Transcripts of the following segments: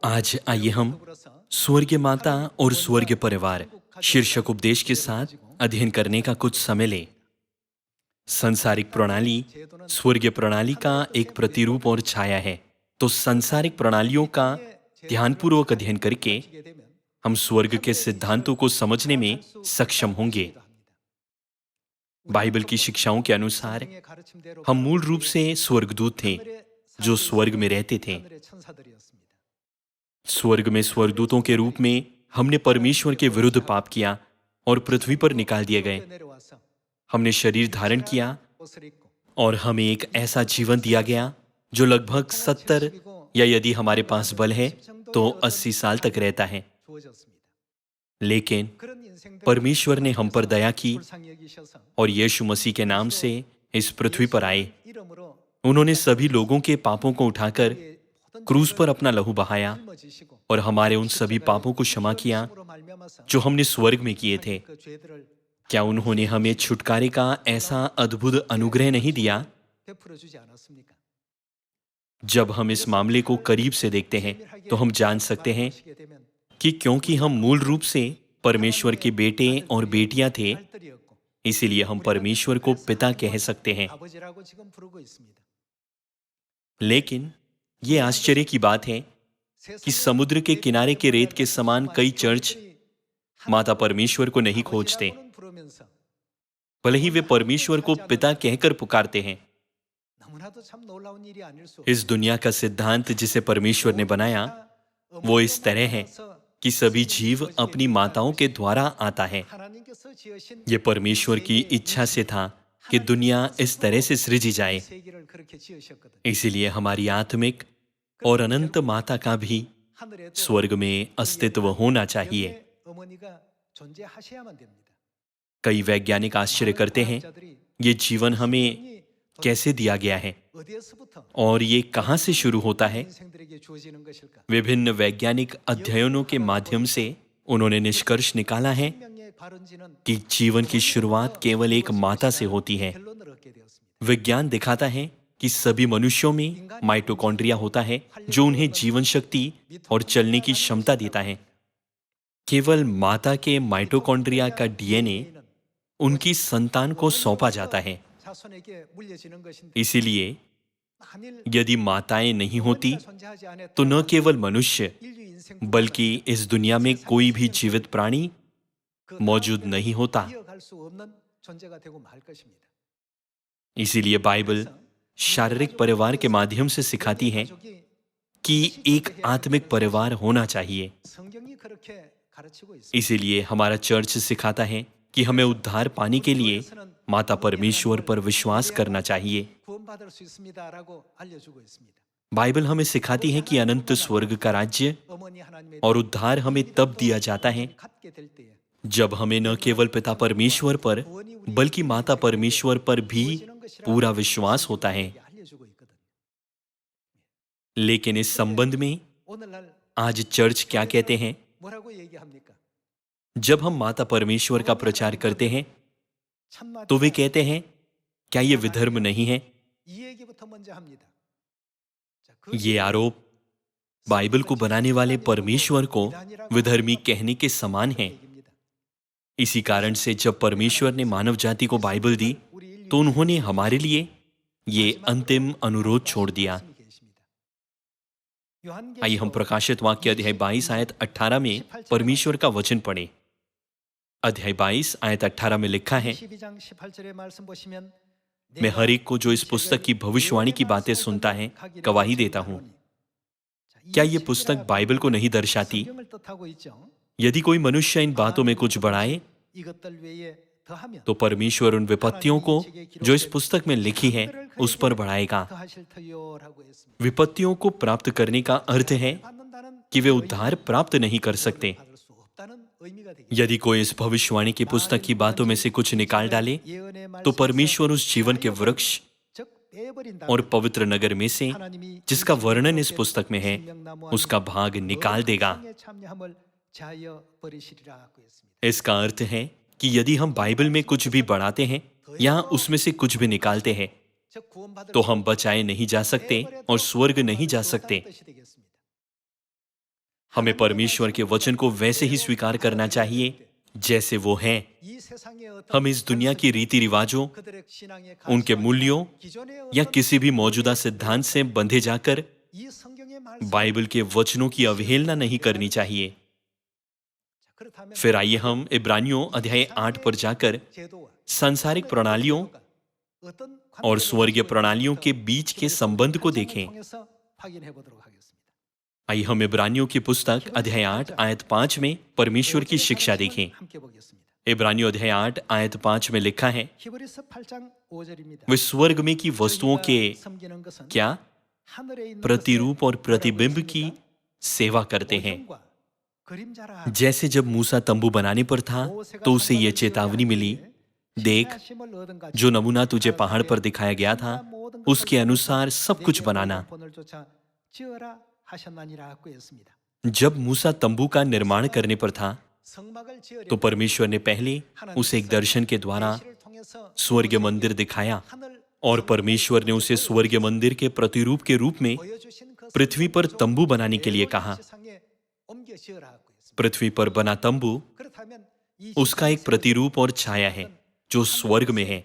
आज आइए हम स्वर्गीय माता और स्वर्गीय परिवार शीर्षक उपदेश के साथ अध्ययन करने का कुछ समय लें। संसारिक प्रणाली स्वर्गीय प्रणाली का एक प्रतिरूप और छाया है। तो संसारिक प्रणालियों का ध्यानपूर्वक अध्ययन करके हम स्वर्ग के सिद्धांतों को समझने में सक्षम होंगे। बाइबल की शिक्षाओं के अनुसार हम मूल रूप से स्वर्गदूत थे जो स्वर्ग में रहते थे। स्वर्ग में स्वर्गदूतों के रूप में हमने परमेश्वर के विरुद्ध पाप किया और पृथ्वी पर निकाल दिए गए। हमने शरीर धारण किया और हमें एक ऐसा जीवन दिया गया जो लगभग 70 या यदि हमारे पास बल है तो 80 साल तक रहता है। लेकिन परमेश्वर ने हम पर दया की और यीशु मसीह के नाम से इस पृथ्वी पर आए। उन्होंने सभी लोगों के पापों को उठाकर क्रूस पर अपना लहू बहाया और हमारे उन सभी पापों को क्षमा किया जो हमने स्वर्ग में किए थे। क्या उन्होंने हमें छुटकारे का ऐसा अद्भुत अनुग्रह नहीं दिया? जब हम इस मामले को करीब से देखते हैं तो हम जान सकते हैं कि क्योंकि हम मूल रूप से परमेश्वर के बेटे और बेटियां थे, इसीलिए हम परमेश्वर को पिता कह सकते हैं। लेकिन ये आश्चर्य की बात है कि समुद्र के किनारे के रेत के समान कई चर्च माता परमेश्वर को नहीं खोजते, भले ही वे परमेश्वर को पिता कहकर पुकारते हैं। इस दुनिया का सिद्धांत जिसे परमेश्वर ने बनाया वो इस तरह है कि सभी जीव अपनी माताओं के द्वारा आता है। ये परमेश्वर की इच्छा से था कि दुनिया इस तरह से सृजी जाए। इसीलिए हमारी आत्मिक और अनंत माता का भी स्वर्ग में अस्तित्व होना चाहिए। कई वैज्ञानिक आश्चर्य करते हैं ये जीवन हमें कैसे दिया गया है और ये कहां से शुरू होता है। विभिन्न वैज्ञानिक अध्ययनों के माध्यम से उन्होंने निष्कर्ष निकाला है कि जीवन की शुरुआत केवल एक माता से होती है। विज्ञान दिखाता है कि सभी मनुष्यों में माइटोकॉन्ड्रिया होता है जो उन्हें जीवन शक्ति और चलने की क्षमता देता है। केवल माता के माइटोकॉन्ड्रिया का डीएनए उनकी संतान को सौंपा जाता है। इसीलिए यदि माताएं नहीं होती तो न केवल मनुष्य बल्कि इस दुनिया में कोई भी जीवित प्राणी मौजूद नहीं होता। इसीलिए बाइबल शारीरिक परिवार के माध्यम से सिखाती है कि एक आत्मिक परिवार होना चाहिए। इसीलिए हमारा चर्च सिखाता है कि हमें उद्धार पाने के लिए माता परमेश्वर पर विश्वास करना चाहिए। बाइबल हमें सिखाती है कि अनंत स्वर्ग का राज्य और उद्धार हमें तब दिया जाता है जब हमें न केवल पिता परमेश्वर पर बल्कि माता परमेश्वर पर भी पूरा विश्वास होता है। लेकिन इस संबंध में आज चर्च क्या कहते हैं? जब हम माता परमेश्वर का प्रचार करते हैं तो वे कहते हैं क्या ये विधर्म नहीं है? ये आरोप बाइबल को बनाने वाले परमेश्वर को विधर्मी कहने के समान है। इसी कारण से जब परमेश्वर ने मानव जाति को बाइबल दी तो उन्होंने हमारे लिए ये अंतिम अनुरोध छोड़ दिया। आइए हम प्रकाशित वाक्य अध्याय 22 आयत 18 में परमेश्वर का वचन पढ़ें। अध्याय 22 आयत 18 में लिखा है, मैं हर एक को जो इस पुस्तक की भविष्यवाणी की बातें सुनता है गवाही देता हूं। क्या यह पुस्तक बाइबल को नहीं दर्शाती? यदि कोई मनुष्य इन बातों में कुछ बढ़ाए तो परमेश्वर उन विपत्तियों को जो इस पुस्तक में लिखी है उस पर बढ़ाएगा। विपत्तियों को प्राप्त करने का अर्थ है कि वे उद्धार प्राप्त नहीं कर सकते। यदि कोई इस भविष्यवाणी की पुस्तक की बातों में से कुछ निकाल डाले तो परमेश्वर उस जीवन के वृक्ष और पवित्र नगर में से जिसका वर्णन इस पुस्तक में है उसका भाग निकाल देगा। इसका अर्थ है कि यदि हम बाइबल में कुछ भी बढ़ाते हैं या उसमें से कुछ भी निकालते हैं तो हम बचाए नहीं जा सकते और स्वर्ग नहीं जा सकते। हमें परमेश्वर के वचन को वैसे ही स्वीकार करना चाहिए जैसे वो हैं। हम इस दुनिया की रीति रिवाजों, उनके मूल्यों या किसी भी मौजूदा सिद्धांत से बंधे जाकर बाइबल के वचनों की अवहेलना नहीं करनी चाहिए। फिर आइए हम इब्रानियों अध्याय 8 पर जाकर सांसारिक प्रणालियों और स्वर्गीय प्रणालियों के बीच के संबंध को देखें। आइए हम इब्रानियों की पुस्तक अध्याय 8 आयत 5 में परमेश्वर की शिक्षा देखें। इब्रानियों अध्याय 8 आयत 5 में लिखा है, वे स्वर्ग में की वस्तुओं के क्या प्रतिरूप और प्रतिबिंब की सेवा करते हैं। जैसे जब मूसा तंबू बनाने पर था तो उसे यह चेतावनी मिली, देख, जो नमूना तुझे पहाड़ पर दिखाया गया था उसके अनुसार सब कुछ बनाना। जब मूसा तंबू का निर्माण करने पर था तो परमेश्वर ने पहले उसे एक दर्शन के द्वारा स्वर्गीय मंदिर दिखाया और परमेश्वर ने उसे स्वर्गीय मंदिर के प्रतिरूप के रूप में पृथ्वी पर तंबू बनाने के लिए कहा। पृथ्वी पर बना तंबू उसका एक प्रतिरूप और छाया है जो स्वर्ग में है।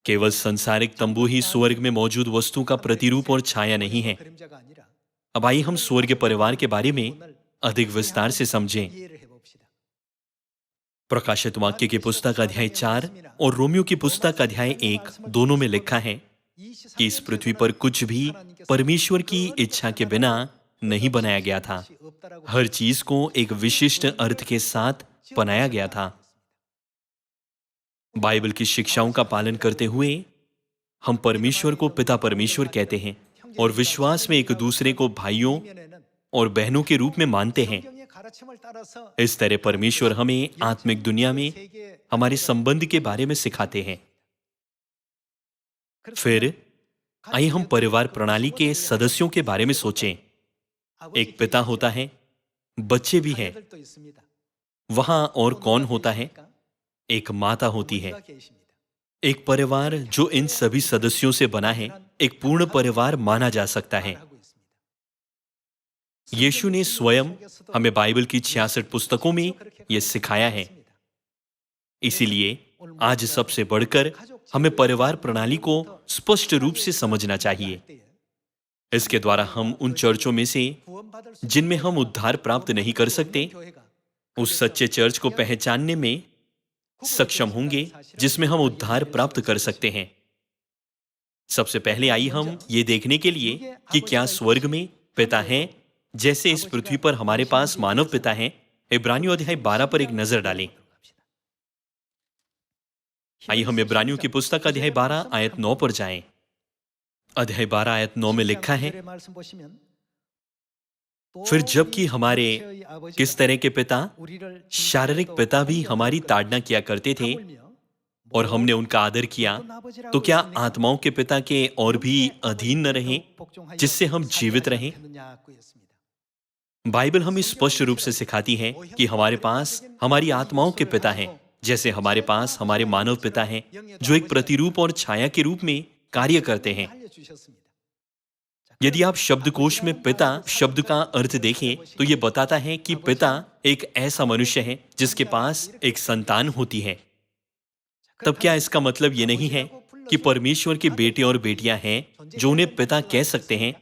केवल संसारिक तंबू ही स्वर्ग में मौजूद वस्तु का प्रतिरूप और छाया नहीं है। अब आइए हम स्वर्गीय परिवार के बारे में अधिक विस्तार से समझें। प्रकाशित वाक्य की पुस्तक अध्याय 4 और रोमियो की पुस्तक अध्याय 1 दोनों में लिखा है कि इस पृथ्वी पर कुछ भी परमेश्वर की इच्छा के बिना नहीं बनाया गया था। हर चीज को एक विशिष्ट अर्थ के साथ बनाया गया था। बाइबल की शिक्षाओं का पालन करते हुए हम परमेश्वर को पिता परमेश्वर कहते हैं और विश्वास में एक दूसरे को भाइयों और बहनों के रूप में मानते हैं। इस तरह परमेश्वर हमें आत्मिक दुनिया में हमारे संबंध के बारे में सिखाते हैं। फिर आइए हम परिवार प्रणाली के सदस्यों के बारे में सोचें। एक पिता होता है, बच्चे भी हैं। वहां और कौन होता है? एक माता होती है। एक परिवार जो इन सभी सदस्यों से बना है एक पूर्ण परिवार माना जा सकता है। यीशु ने स्वयं हमें बाइबल की 66 पुस्तकों में यह सिखाया है। इसीलिए आज सबसे बढ़कर हमें परिवार प्रणाली को स्पष्ट रूप से समझना चाहिए। इसके द्वारा हम उन चर्चों में से जिनमें हम उद्धार प्राप्त नहीं कर सकते, उस सच्चे चर्च को पहचानने में सक्षम होंगे जिसमें हम उद्धार प्राप्त कर सकते हैं। सबसे पहले आइए हम ये देखने के लिए कि क्या स्वर्ग में पिता हैं जैसे इस पृथ्वी पर हमारे पास मानव पिता हैं। इब्रानियों अध्याय 12 पर एक नजर डालें। आइए हम इब्रानियों की पुस्तक अध्याय 12 आयत 9 पर जाएं। अध्याय 12 आयत 9 में लिखा है, फिर जबकि हमारे किस तरह के पिता, शारीरिक पिता भी हमारी ताड़ना किया करते थे और हमने उनका आदर किया, तो क्या आत्माओं के पिता के और भी अधीन न रहें जिससे हम जीवित रहें। बाइबल हमें स्पष्ट रूप से सिखाती है कि हमारे पास हमारी आत्माओं के पिता हैं, जैसे हमारे पास हमारे मानव पिता हैं जो एक प्रतिरूप और छाया के रूप में कार्य करते हैं। यदि आप शब्दकोश में पिता शब्द का अर्थ देखें तो यह बताता है कि पिता एक ऐसा मनुष्य है जिसके पास एक संतान होती है। तब क्या इसका मतलब यह नहीं है कि परमेश्वर के बेटे और बेटियां हैं जो उन्हें पिता कह सकते हैं?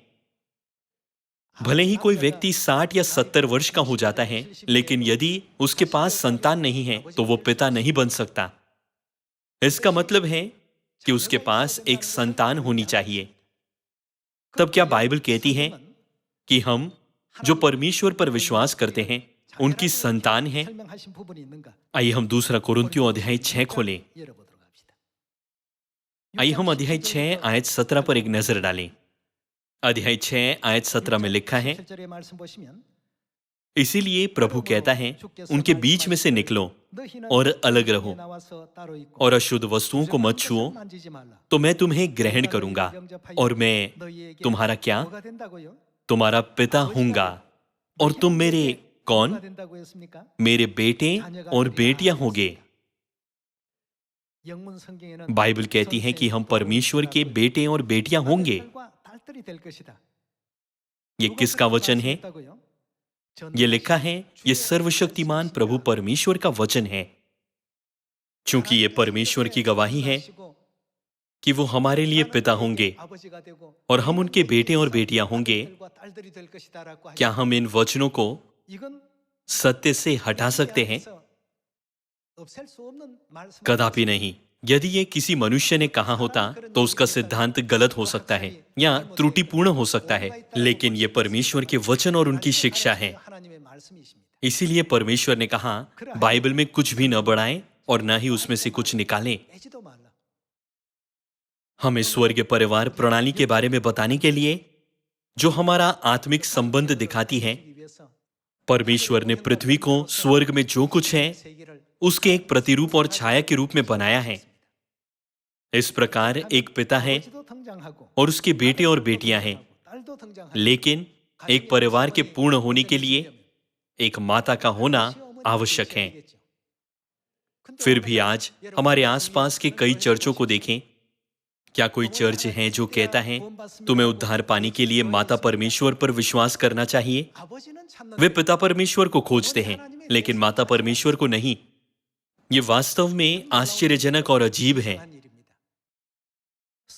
भले ही कोई व्यक्ति 60 या 70 वर्ष का हो जाता है, लेकिन यदि उसके पास संतान नहीं है तो वो पिता नहीं बन सकता। इसका मतलब है कि उसके पास एक संतान होनी चाहिए। तब क्या बाइबल कहती है कि हम जो परमेश्वर पर विश्वास करते हैं उनकी संतान हैं? आइए हम दूसरा कोरिन्थियों अध्याय 6 खोलें। आइए हम अध्याय 6 आयत 17 पर एक नजर डालें। अध्याय 6 आयत 17 में लिखा है, इसीलिए प्रभु कहता है, उनके बीच में से निकलो और अलग रहो और अशुद्ध वस्तुओं को मत छुओ, तो मैं तुम्हें ग्रहण करूंगा और मैं तुम्हारा क्या? तुम्हारा पिता हूंगा और तुम मेरे कौन? मेरे बेटे और बेटियां होगे। बाइबल कहती है कि हम परमेश्वर के बेटे और बेटियां होंगे। ये किसका वचन है? ये लिखा है, ये सर्वशक्तिमान प्रभु परमेश्वर का वचन है। चूंकि ये परमेश्वर की गवाही है कि वो हमारे लिए पिता होंगे और हम उनके बेटे और बेटियां होंगे, क्या हम इन वचनों को सत्य से हटा सकते हैं? कदापि नहीं। यदि ये किसी मनुष्य ने कहा होता तो उसका सिद्धांत गलत हो सकता है या त्रुटिपूर्ण हो सकता है, लेकिन ये परमेश्वर के वचन और उनकी शिक्षा है। इसीलिए परमेश्वर ने कहा, बाइबल में कुछ भी न बढ़ाएं और न ही उसमें से कुछ निकालें। हमें स्वर्गीय परिवार प्रणाली के बारे में बताने के लिए, जो हमारा आत्मिक संबंध दिखाती है, परमेश्वर ने पृथ्वी को स्वर्ग में जो कुछ है उसके एक प्रतिरूप और छाया के रूप में बनाया है। इस प्रकार एक पिता है और उसके बेटे और बेटियां हैं, लेकिन एक परिवार के पूर्ण होने के लिए एक माता का होना आवश्यक है। फिर भी आज हमारे आसपास के कई चर्चों को देखें। क्या कोई चर्च है जो कहता है तुम्हें उद्धार पाने के लिए माता परमेश्वर पर विश्वास करना चाहिए? वे पिता परमेश्वर को खोजते हैं, लेकिन माता परमेश्वर को नहीं। ये वास्तव में आश्चर्यजनक और अजीब है।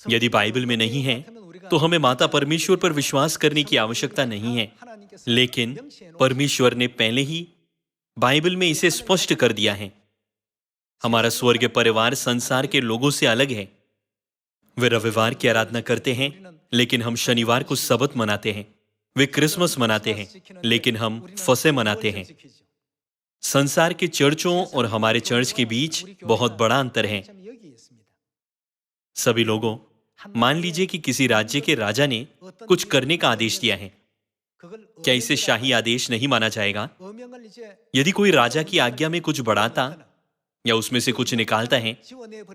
यदि बाइबल में नहीं है तो हमें माता परमेश्वर पर विश्वास करने की आवश्यकता नहीं है, लेकिन परमेश्वर ने पहले ही बाइबल में इसे स्पष्ट कर दिया है। हमारा स्वर्गीय परिवार संसार के लोगों से अलग है। वे रविवार की आराधना करते हैं, लेकिन हम शनिवार को सबत मनाते हैं। वे क्रिसमस मनाते हैं, लेकिन हम फसह मनाते हैं। संसार के चर्चों और हमारे चर्च के बीच बहुत बड़ा अंतर है। सभी लोगों, मान लीजिए कि किसी राज्य के राजा ने कुछ करने का आदेश दिया है, क्या इसे शाही आदेश नहीं माना जाएगा? यदि कोई राजा की आज्ञा में कुछ बढ़ाता या उसमें से कुछ निकालता है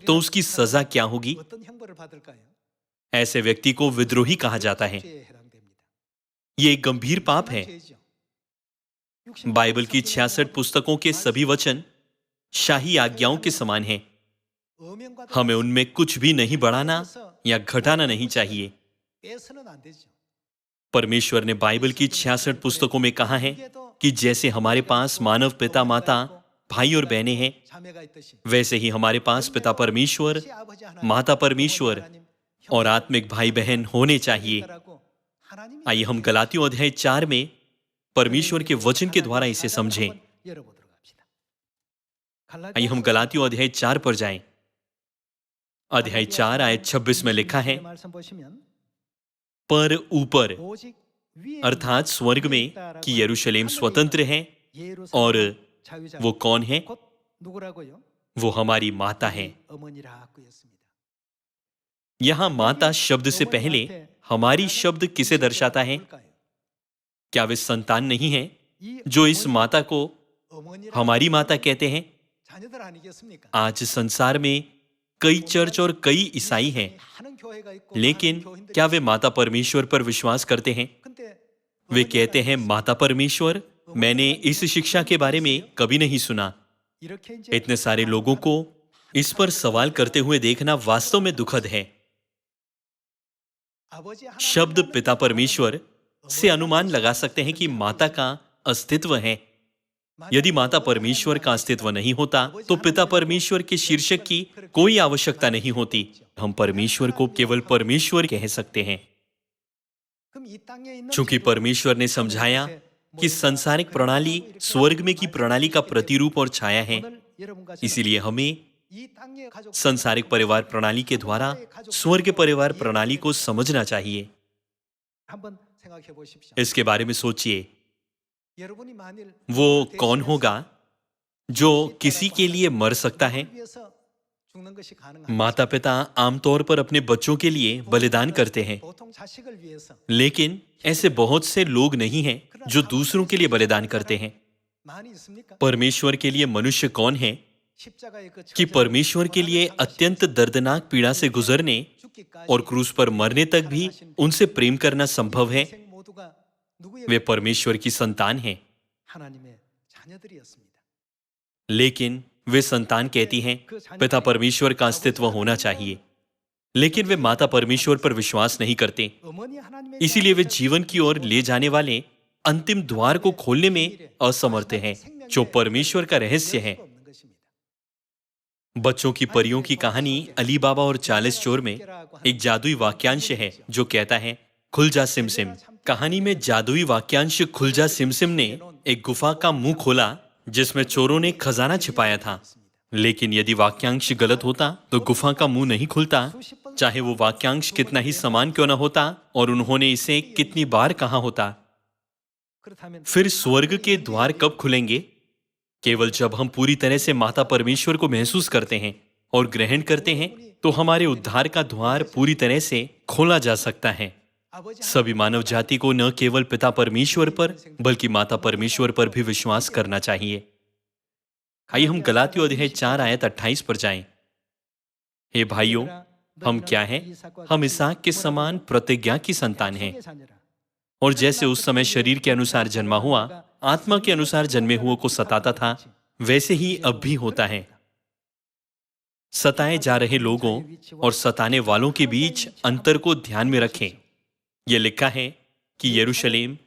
तो उसकी सजा क्या होगी? ऐसे व्यक्ति को विद्रोही कहा जाता है। यह एक गंभीर पाप है। बाइबल की 66 पुस्तकों के सभी वचन शाही आज्ञाओं के समान हैं। हमें उनमें कुछ भी नहीं बढ़ाना या घटाना नहीं चाहिए। परमेश्वर ने बाइबल की 66 पुस्तकों में कहा है कि जैसे हमारे पास मानव पिता माता भाई और बहनें हैं, वैसे ही हमारे पास पिता परमेश्वर, माता परमेश्वर और आत्मिक भाई बहन होने चाहिए। आइए हम गलातियों अध्याय 4 में परमेश्वर के वचन के द्वारा इसे समझें। आइए हम गलातियों अध्याय 4 पर जाएं। अध्याय 4 आयत 26 में लिखा है, पर ऊपर अर्थात स्वर्ग में कि यरूशलेम स्वतंत्र है, और वो कौन है? वो हमारी माता है। यहां माता शब्द से पहले हमारी शब्द किसे दर्शाता है? क्या वे संतान नहीं है जो इस माता को हमारी माता कहते हैं? आज संसार में कई चर्च और कई ईसाई हैं, लेकिन क्या वे माता परमेश्वर पर विश्वास करते हैं? वे कहते हैं, माता परमेश्वर, मैंने इस शिक्षा के बारे में कभी नहीं सुना। इतने सारे लोगों को इस पर सवाल करते हुए देखना वास्तव में दुखद है। शब्द पिता परमेश्वर से अनुमान लगा सकते हैं कि माता का अस्तित्व है। यदि माता परमेश्वर का अस्तित्व नहीं होता तो पिता परमेश्वर के शीर्षक की कोई आवश्यकता नहीं होती। हम परमेश्वर को केवल परमेश्वर कह सकते हैं। चूंकि परमेश्वर ने समझाया कि सांसारिक प्रणाली स्वर्ग में की प्रणाली का प्रतिरूप और छाया है, इसीलिए हमें सांसारिक परिवार प्रणाली के द्वारा स्वर्ग परिवार प्रणाली को समझना चाहिए। इसके बारे में सोचिए, वो कौन होगा जो किसी के लिए मर सकता है? माता पिता आमतौर पर अपने बच्चों के लिए बलिदान करते हैं, लेकिन ऐसे बहुत से लोग नहीं हैं जो दूसरों के लिए बलिदान करते हैं। परमेश्वर के लिए मनुष्य कौन है कि परमेश्वर के लिए अत्यंत दर्दनाक पीड़ा से गुजरने और क्रूस पर मरने तक भी उनसे प्रेम करना संभव है? वे परमेश्वर की संतान हैं, लेकिन वे संतान कहती हैं पिता परमेश्वर का अस्तित्व होना चाहिए। लेकिन वे माता परमेश्वर पर विश्वास नहीं करते। इसीलिए वे जीवन की ओर ले जाने वाले अंतिम द्वार को खोलने में असमर्थ हैं, जो परमेश्वर का रहस्य है। बच्चों की परियों की कहानी अली बाबा और 40 चोर में एक जादुई वाक्यांश है जो कहता है, खुल जा सिमसिम। कहानी में जादुई वाक्यांश खुल जा सिमसिम ने एक गुफा का मुंह खोला जिसमें चोरों ने खजाना छिपाया था। लेकिन यदि वाक्यांश गलत होता तो गुफा का मुंह नहीं खुलता, चाहे वो वाक्यांश कितना ही समान क्यों ना होता और उन्होंने इसे कितनी बार कहा होता। फिर स्वर्ग के द्वार कब खुलेंगे? केवल जब हम पूरी तरह से माता परमेश्वर को महसूस करते हैं और ग्रहण करते हैं, तो हमारे उद्धार का द्वार पूरी तरह से खोला जा सकता है। सभी मानव जाति को न केवल पिता परमेश्वर पर बल्कि माता परमेश्वर पर भी विश्वास करना चाहिए। आइए हम गलातियों अध्याय 4 आयत 28 पर जाएं। हे भाइयों, हम क्या हैं? हम इसहाक के समान प्रतिज्ञा की संतान हैं। और जैसे उस समय शरीर के अनुसार जन्मा हुआ आत्मा के अनुसार जन्मे हुओं को सताता था, वैसे ही अब भी होता है। सताए जा रहे लोगों और सताने वालों के बीच अंतर को ध्यान में रखें। यह लिखा है कि यरूशलेम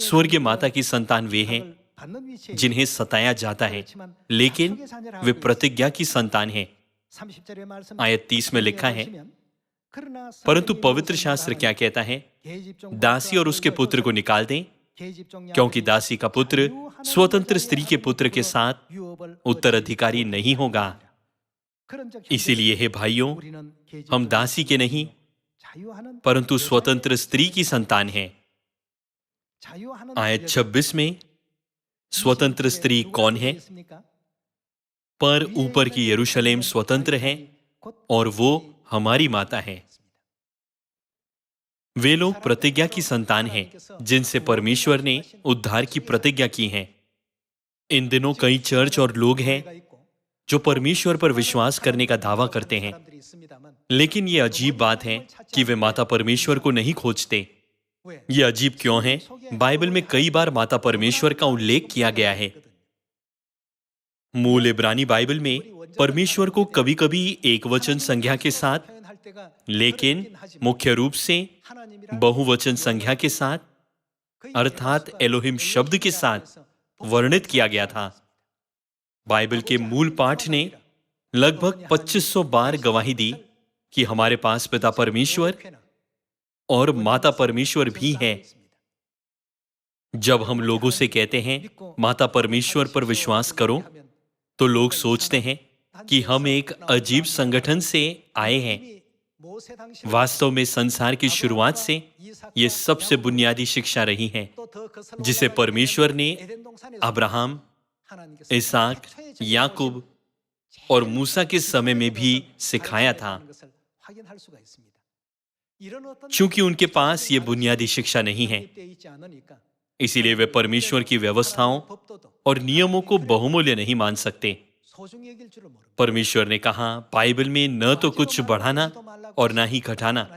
स्वर्गीय माता की संतान वे हैं जिन्हें सताया जाता है, लेकिन वे प्रतिज्ञा की संतान हैं। आयत 30 में लिखा है, परंतु पवित्र शास्त्र क्या कहता है? दासी और उसके पुत्र को निकाल दें, क्योंकि दासी का पुत्र स्वतंत्र स्त्री के पुत्र के साथ उत्तराधिकारी नहीं होगा। इसीलिए हे भाइयों, हम दासी के नहीं परंतु स्वतंत्र स्त्री की संतान हैं। आयत 26 में स्वतंत्र स्त्री कौन है? पर ऊपर की यरूशलेम स्वतंत्र है और वो हमारी माता है। वे लोग प्रतिज्ञा की संतान हैं जिनसे परमेश्वर ने उद्धार की प्रतिज्ञा की है। इन दिनों कई चर्च और लोग हैं जो परमेश्वर पर विश्वास करने का दावा करते हैं, लेकिन ये अजीब बात है कि वे माता परमेश्वर को नहीं खोजते। ये अजीब क्यों है? बाइबल में कई बार माता परमेश्वर का उल्लेख किया गया है। मूल इब्रानी बाइबल में परमेश्वर को कभी कभी एक वचन संज्ञा के साथ, लेकिन मुख्य रूप से बहुवचन संज्ञा के साथ, अर्थात एलोहिम शब्द के साथ वर्णित किया गया था। बाइबल के मूल पाठ ने लगभग 2500 बार गवाही दी कि हमारे पास पिता परमेश्वर और माता परमेश्वर भी है। जब हम लोगों से कहते हैं माता परमेश्वर पर विश्वास करो, तो लोग सोचते हैं कि हम एक अजीब संगठन से आए हैं। वास्तव में संसार की शुरुआत से यह सबसे बुनियादी शिक्षा रही है जिसे परमेश्वर ने अब्राहम, इसहाक, याकूब और मूसा के समय में भी सिखाया था। चूंकि उनके पास ये बुनियादी शिक्षा नहीं है, इसीलिए वे परमेश्वर की व्यवस्थाओं और नियमों को बहुमूल्य नहीं मान सकते। परमेश्वर ने कहा बाइबल में न तो कुछ बढ़ाना और ना ही घटाना,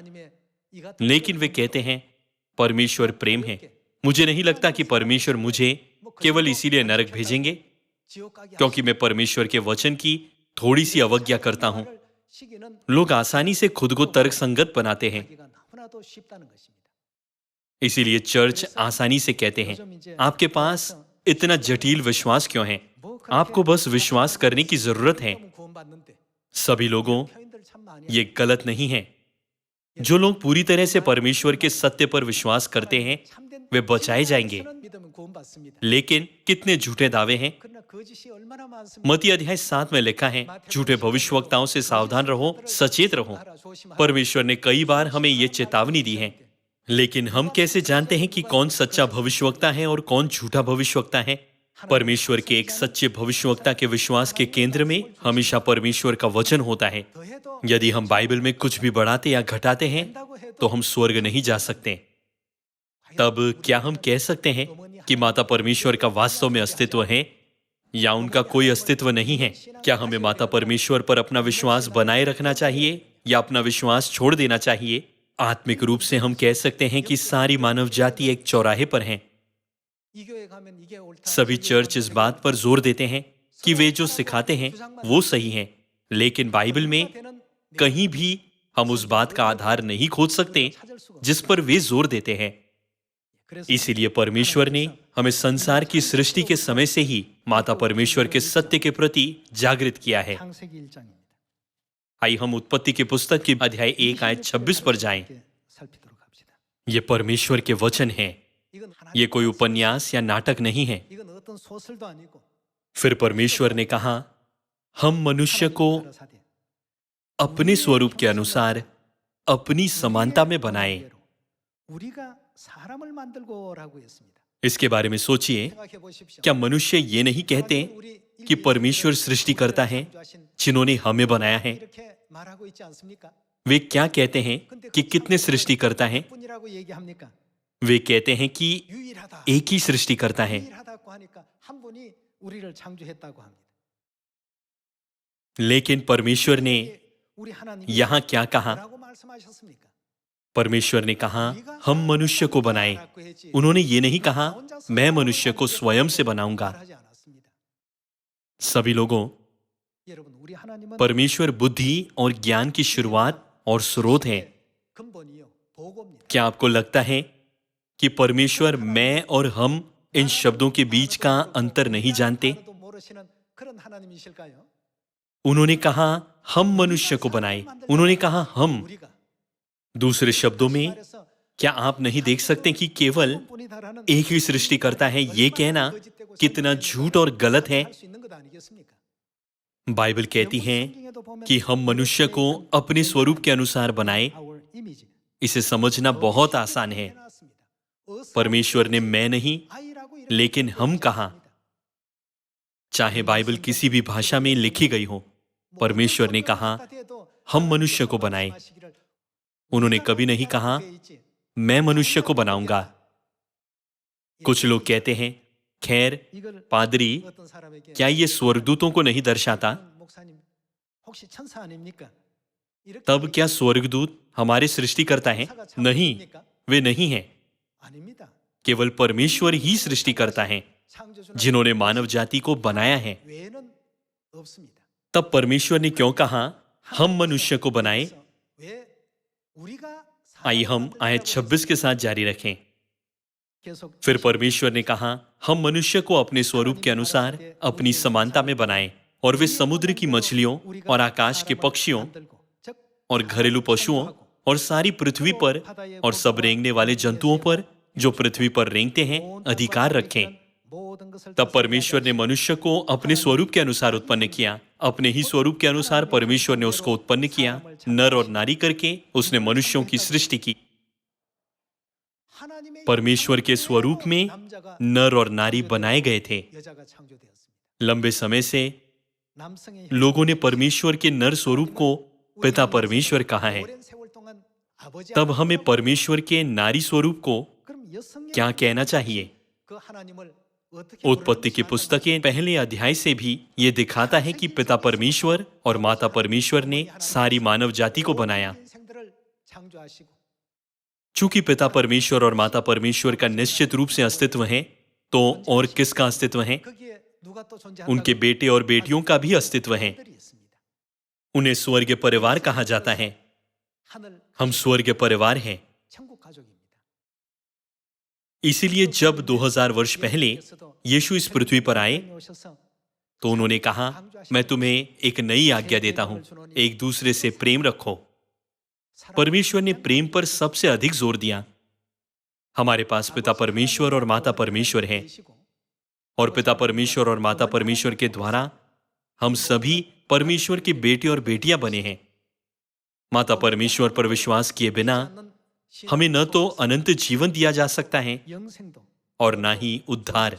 लेकिन वे कहते हैं परमेश्वर प्रेम है। मुझे नहीं लगता कि परमेश्वर मुझे केवल इसीलिए नरक भेजेंगे क्योंकि मैं परमेश्वर के वचन की थोड़ी सी अवज्ञा करता हूं। लोग आसानी से खुद को तर्कसंगत बनाते हैं, इसीलिए चर्च आसानी से कहते हैं आपके पास इतना जटिल विश्वास क्यों है? आपको बस विश्वास करने की जरूरत है। सभी लोगों, ये गलत नहीं है। जो लोग पूरी तरह से परमेश्वर के सत्य पर विश्वास करते हैं वे बचाए जाएंगे। लेकिन कितने झूठे दावे हैं। मत्ती अध्याय 7 में लिखा है, झूठे भविष्यवक्ताओं से सावधान रहो, सचेत रहो। परमेश्वर ने कई बार हमें यह चेतावनी दी है, लेकिन हम कैसे जानते हैं कि कौन सच्चा भविष्यवक्ता है और कौन झूठा भविष्यवक्ता है? परमेश्वर के एक सच्चे भविष्यवक्ता के विश्वास के केंद्र में हमेशा परमेश्वर का वचन होता है। यदि हम बाइबल में कुछ भी बढ़ाते या घटाते हैं तो हम स्वर्ग नहीं जा सकते। तब क्या हम कह सकते हैं कि माता परमेश्वर का वास्तव में अस्तित्व है या उनका कोई अस्तित्व नहीं है? क्या हमें माता परमेश्वर पर अपना विश्वास बनाए रखना चाहिए या अपना विश्वास छोड़ देना चाहिए? आत्मिक रूप से हम कह सकते हैं कि सारी मानव जाति एक चौराहे पर है। सभी चर्च इस बात पर जोर देते हैं कि वे जो सिखाते हैं वो सही है, लेकिन बाइबल में कहीं भी हम उस बात का आधार नहीं खोज सकते जिस पर वे जोर देते हैं। इसीलिए परमेश्वर ने हमें संसार की सृष्टि के समय से ही माता परमेश्वर के सत्य के प्रति जागृत किया है। आइए हम उत्पत्ति की पुस्तक की अध्याय 1 आयत 26 पर जाएं। ये परमेश्वर के वचन हैं। ये कोई उपन्यास या नाटक नहीं है। फिर परमेश्वर ने कहा, हम मनुष्य को अपने स्वरूप के अनुसार अपनी समानता में बनाए। इसके बारे में सोचिए, क्या मनुष्य ये नहीं कहते कि परमेश्वर सृष्टि करता है जिन्होंने हमें बनाया है? वे क्या कहते हैं कि कितने सृष्टि करता है? वे कहते हैं कि एक ही सृष्टि करता है। लेकिन परमेश्वर ने यहां क्या कहा? परमेश्वर ने कहा, हम मनुष्य को बनाए। उन्होंने ये नहीं कहा, मैं मनुष्य को स्वयं से बनाऊंगा। सभी लोगों, परमेश्वर बुद्धि और ज्ञान की शुरुआत और स्रोत है। क्या आपको लगता है कि परमेश्वर मैं और हम इन शब्दों के बीच का अंतर नहीं जानते? उन्होंने कहा, हम मनुष्य को बनाए। उन्होंने कहा हम। दूसरे शब्दों में, क्या आप नहीं देख सकते कि केवल एक ही सृष्टि करता है? ये कहना कितना झूठ और गलत है। बाइबल कहती है कि हम मनुष्य को अपने स्वरूप के अनुसार बनाए। इसे समझना बहुत आसान है। परमेश्वर ने मैं नहीं, लेकिन हम कहा। चाहे बाइबल किसी भी भाषा में लिखी गई हो, परमेश्वर ने कहा, हम मनुष्य को बनाए। उन्होंने कभी नहीं कहा, मैं मनुष्य को बनाऊंगा। कुछ लोग कहते हैं, खैर पादरी, क्या ये स्वर्गदूतों को नहीं दर्शाता? तब क्या स्वर्गदूत हमारे सृष्टि करता है? नहीं, वे नहीं हैं। केवल परमेश्वर ही सृष्टि करता है, जिन्होंने मानव जाति को बनाया है। तब परमेश्वर ने क्यों कहा, हम मनुष्य को बनाए? आइए हम आयत 26 के साथ जारी रखें। फिर परमेश्वर ने कहा, हम मनुष्य को अपने स्वरूप के अनुसार अपनी समानता में बनाएं, और वे समुद्र की मछलियों और आकाश के पक्षियों और घरेलू पशुओं और सारी पृथ्वी पर और सब रेंगने वाले जंतुओं पर जो पृथ्वी पर रेंगते हैं अधिकार रखें। तब परमेश्वर ने मनुष्य को अपने स्वरूप के अनुसार उत्पन्न किया। अपने ही स्वरूप के अनुसार परमेश्वर ने उसको उत्पन्न किया। नर और नारी करके उसने मनुष्यों की सृष्टि की। परमेश्वर के स्वरूप में नर और नारी बनाए गए थे। लंबे समय से लोगों ने परमेश्वर के नर स्वरूप को पिता परमेश्वर कहा है। तब हमें परमेश्वर के नारी स्वरूप को क्या कहना चाहिए? उत्पत्ति की पुस्तक के पहले अध्याय से भी ये दिखाता है कि पिता परमेश्वर और माता परमेश्वर ने सारी मानव जाति को बनाया। चूंकि पिता परमेश्वर और माता परमेश्वर का निश्चित रूप से अस्तित्व है, तो और किसका अस्तित्व है? उनके बेटे और बेटियों का भी अस्तित्व है। उन्हें स्वर्गीय परिवार कहा जाता है। हम स्वर्गीय परिवार हैं। इसीलिए जब 2000 वर्ष पहले यीशु इस पृथ्वी पर आए, तो उन्होंने कहा, मैं तुम्हें एक नई आज्ञा देता हूं, एक दूसरे से प्रेम रखो। परमेश्वर ने प्रेम पर सबसे अधिक जोर दिया। हमारे पास पिता परमेश्वर और माता परमेश्वर है, और पिता परमेश्वर और माता परमेश्वर के द्वारा हम सभी परमेश्वर के बेटे और बेटियां बने हैं। माता परमेश्वर पर विश्वास किए बिना हमें न तो अनंत जीवन दिया जा सकता है और ना ही उद्धार।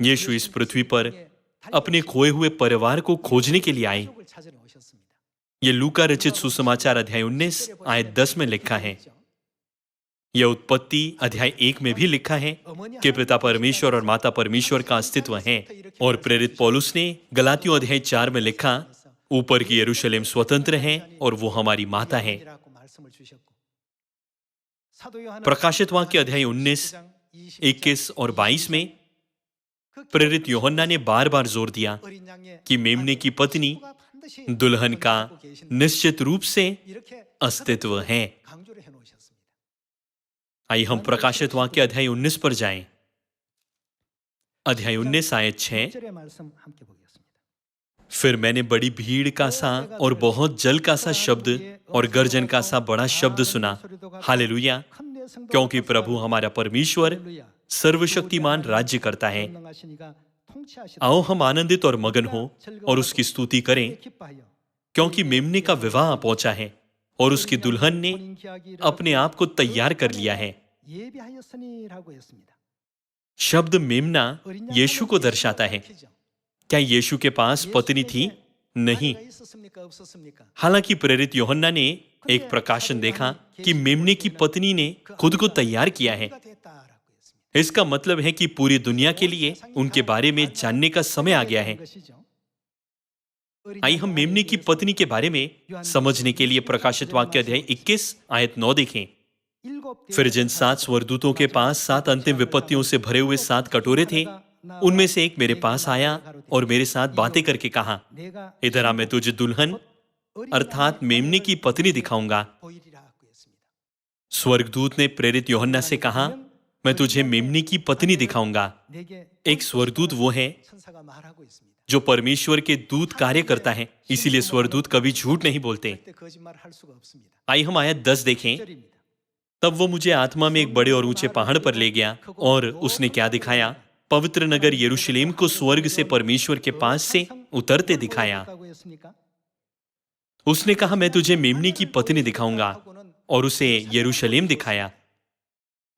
यीशु इस पृथ्वी पर अपने खोए हुए परिवार को खोजने के लिए आए। यह लूका रचित सुसमाचार अध्याय 19 आयत 10 में लिखा है। यह उत्पत्ति अध्याय 1 में भी लिखा है कि पिता परमेश्वर और माता परमेश्वर का अस्तित्व है। और प्रेरित पौलुस ने गलातियों अध्याय 4 में लिखा, ऊपर की यरूशलेम स्वतंत्र है और वो हमारी माता है। प्रकाशित वाक्य अध्याय 19, 21 और 22 में प्रेरित यूहन्ना ने बार बार जोर दिया कि मेमने की पत्नी दुल्हन का निश्चित रूप से अस्तित्व है। आइए हम प्रकाशित वाक्य अध्याय 19 पर जाएं। अध्याय 19 आयत 6। फिर मैंने बड़ी भीड़ का सा और बहुत जल का सा शब्द और गर्जन का सा बड़ा शब्द सुना, हालेलुया, क्योंकि प्रभु हमारा परमेश्वर सर्वशक्तिमान राज्य करता है। आओ हम आनंदित और मगन हो और उसकी स्तुति करें, क्योंकि मेमने का विवाह पहुंचा है और उसकी दुल्हन ने अपने आप को तैयार कर लिया है। शब्द मेमना यीशु को दर्शाता है। क्या यीशु के पास पत्नी थी? नहीं। हालांकि प्रेरित यूहन्ना ने एक प्रकाशन देखा कि मेमने की पत्नी ने खुद को तैयार किया है। इसका मतलब है कि पूरी दुनिया के लिए उनके बारे में जानने का समय आ गया है। आइए हम मेमने की पत्नी के बारे में समझने के लिए प्रकाशित वाक्य अध्याय 21 आयत 9 देखें। फिर जिन 7 स्वर्गदूतों के पास 7 अंतिम विपत्तियों से भरे हुए 7 कटोरे थे, उनमें से एक मेरे पास आया और मेरे साथ बातें करके कहा, इधर आ, मैं तुझे दुल्हन अर्थात मेमने की पत्नी दिखाऊंगा। स्वर्गदूत ने प्रेरित यूहन्ना से कहा, मैं तुझे मेमने की पत्नी दिखाऊंगा। एक स्वर्गदूत वो है जो परमेश्वर के दूत कार्य करता है, इसीलिए स्वर्गदूत कभी झूठ नहीं बोलते। आइए हम आयत 10 देखें। तब वो मुझे आत्मा में एक बड़े और ऊंचे पहाड़ पर ले गया और उसने क्या दिखाया? पवित्र नगर यरूशलेम को स्वर्ग से परमेश्वर के पास से उतरते दिखाया। उसने कहा, मैं तुझे मेमने की पत्नी दिखाऊंगा, और उसे यरूशलेम दिखाया।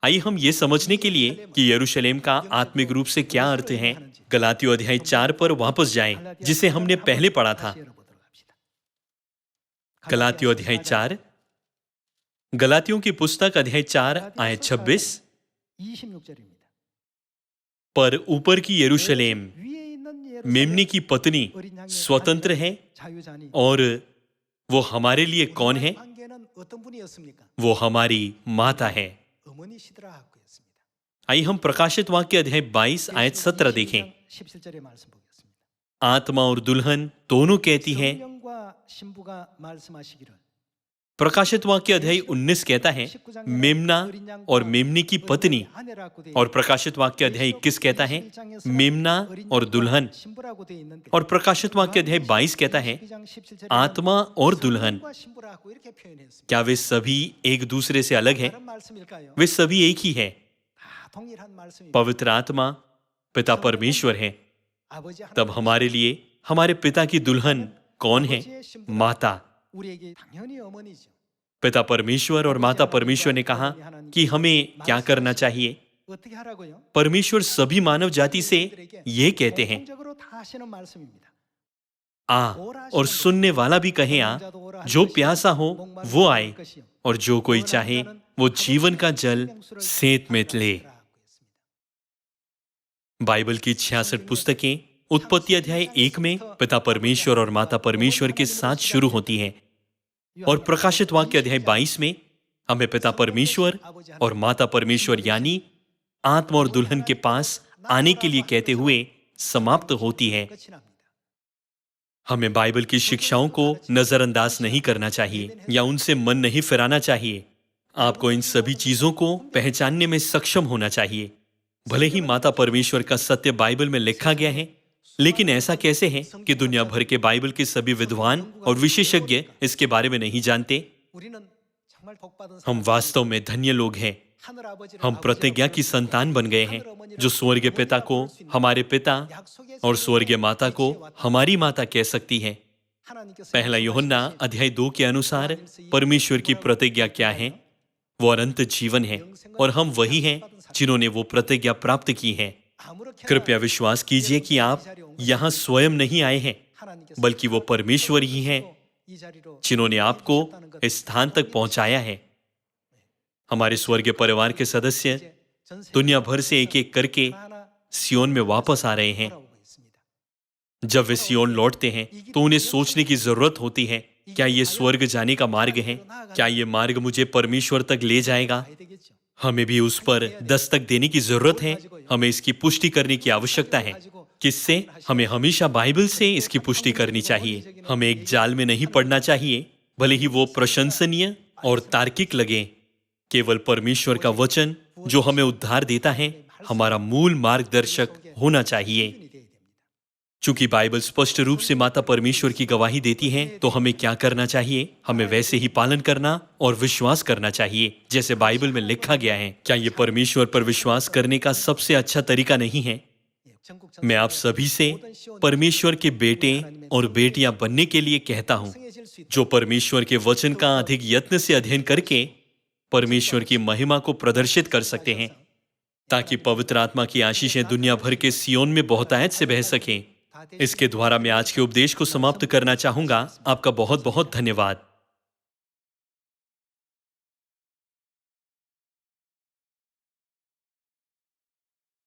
आइए हम ये समझने के लिए कि यरूशलेम का आत्मिक रूप से क्या अर्थ है, गलातियों अध्याय 4 पर वापस जाएं, जिसे हमने पहले पढ़ा था। गलातियों अध्याय 4, गलातियों की पुस्तक अध्याय 4 आयत 26। पर ऊपर की यरूशलेम मेमने की पत्नी स्वतंत्र है, और वो हमारे लिए कौन है? वो हमारी माता है। आइए हम प्रकाशित वाक्य अध्याय 22 आयत 17 देखें। आत्मा और दुल्हन दोनों कहती हैं। प्रकाशित वाक्य अध्याय 19 कहता है मेमना और मेमने की पत्नी, और प्रकाशित वाक्य अध्याय 21 कहता है मेमना और दुल्हन, और प्रकाशित वाक्य अध्याय 22 कहता है आत्मा और दुल्हन। क्या वे सभी एक दूसरे से अलग हैं? वे सभी एक ही है। पवित्र आत्मा पिता परमेश्वर है। तब हमारे लिए हमारे पिता की दुल्हन कौन है? माता। पिता परमेश्वर और माता परमेश्वर ने कहा कि हमें क्या करना चाहिए। परमेश्वर सभी मानव जाति से ये कहते हैं, आ, और सुनने वाला भी कहे आ, जो प्यासा हो वो आए, और जो कोई चाहे वो जीवन का जल सेंत में ले। बाइबल की 66 पुस्तकें उत्पत्ति अध्याय 1 में पिता परमेश्वर और माता परमेश्वर के साथ शुरू होती हैं, और प्रकाशित वाक्य अध्याय 22 में हमें पिता परमेश्वर और माता परमेश्वर यानी आत्मा और दुल्हन के पास आने के लिए कहते हुए समाप्त होती है। हमें बाइबल की शिक्षाओं को नजरअंदाज नहीं करना चाहिए या उनसे मन नहीं फिराना चाहिए। आपको इन सभी चीजों को पहचानने में सक्षम होना चाहिए। भले ही माता परमेश्वर का सत्य बाइबल में लिखा गया है, लेकिन ऐसा कैसे है कि दुनिया भर के बाइबल के सभी विद्वान और विशेषज्ञ इसके बारे में नहीं जानते? हम वास्तव में धन्य लोग हैं। हम प्रतिज्ञा की संतान बन गए हैं, जो स्वर्गीय पिता को हमारे पिता और स्वर्गीय माता को हमारी माता कह सकती है। पहला यूहन्ना अध्याय 2 के अनुसार परमेश्वर की प्रतिज्ञा क्या है? वो अनंत जीवन है, और हम वही हैं जिन्होंने वो प्रतिज्ञा प्राप्त की है। कृपया विश्वास कीजिए कि आप यहाँ स्वयं नहीं आए हैं, बल्कि वो परमेश्वर ही हैं जिन्होंने आपको इस स्थान तक पहुंचाया है। हमारे स्वर्गीय परिवार के सदस्य दुनिया भर से एक एक करके सियोन में वापस आ रहे हैं। जब वे सियोन लौटते हैं तो उन्हें सोचने की जरूरत होती है, क्या ये स्वर्ग जाने का मार्ग है? क्या ये मार्ग मुझे परमेश्वर तक ले जाएगा? हमें भी उस पर दस्तक देने की जरूरत है। हमें इसकी पुष्टि करने की आवश्यकता है। किससे? हमें हमेशा बाइबल से इसकी पुष्टि करनी चाहिए। हमें एक जाल में नहीं पड़ना चाहिए, भले ही वो प्रशंसनीय और तार्किक लगे। केवल परमेश्वर का वचन जो हमें उद्धार देता है, हमारा मूल मार्गदर्शक होना चाहिए। चूंकि बाइबल स्पष्ट रूप से माता परमेश्वर की गवाही देती है, तो हमें क्या करना चाहिए? हमें वैसे ही पालन करना और विश्वास करना चाहिए जैसे बाइबल में लिखा गया है। क्या ये परमेश्वर पर विश्वास करने का सबसे अच्छा तरीका नहीं है? मैं आप सभी से परमेश्वर के बेटे और बेटियां बनने के लिए कहता हूं, जो परमेश्वर के वचन का अधिक यत्न से अध्ययन करके परमेश्वर की महिमा को प्रदर्शित कर सकते हैं, ताकि पवित्र आत्मा की आशीषें दुनिया भर के सियोन में बहुतायत से बह सकें। इसके द्वारा मैं आज के उपदेश को समाप्त करना चाहूंगा। आपका बहुत बहुत धन्यवाद।